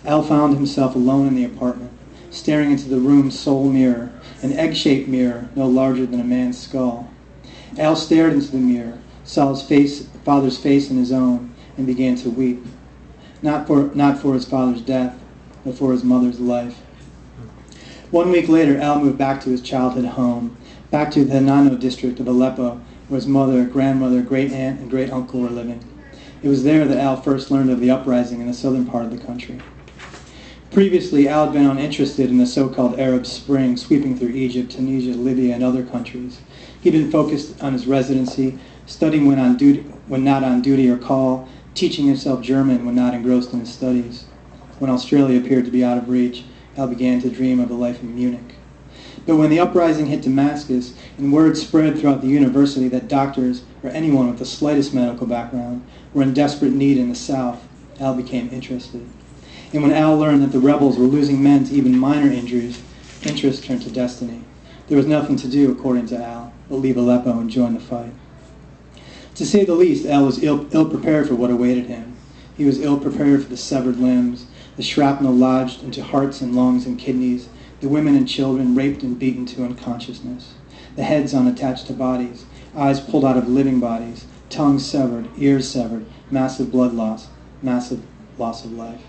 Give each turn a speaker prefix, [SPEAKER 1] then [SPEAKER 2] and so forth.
[SPEAKER 1] Al found himself alone in the apartment, staring into the room's sole mirror, an egg-shaped mirror no larger than a man's skull. Al stared into the mirror, saw his father's face in his own, and began to weep. Not for his father's death, but for his mother's life. 1 week later, Al moved back to his childhood home, back to the Hanano district of Aleppo, where his mother, grandmother, great-aunt, and great-uncle were living. It was there that Al first learned of the uprising in the southern part of the country. Previously, Al had been uninterested in the so-called Arab Spring sweeping through Egypt, Tunisia, Libya, and other countries. He'd been focused on his residency, studying when not on duty or call, teaching himself German when not engrossed in his studies. When Australia appeared to be out of reach, Al began to dream of a life in Munich. But when the uprising hit Damascus, and word spread throughout the university that doctors, or anyone with the slightest medical background, were in desperate need in the South, Al became interested. And when Al learned that the rebels were losing men to even minor injuries, interest turned to destiny. There was nothing to do, according to Al, but leave Aleppo and join the fight. To say the least, Al was ill-prepared for what awaited him. He was ill-prepared for the severed limbs, the shrapnel lodged into hearts and lungs and kidneys, the women and children raped and beaten to unconsciousness, the heads unattached to bodies, eyes pulled out of living bodies, tongues severed, ears severed, massive blood loss, massive loss of life.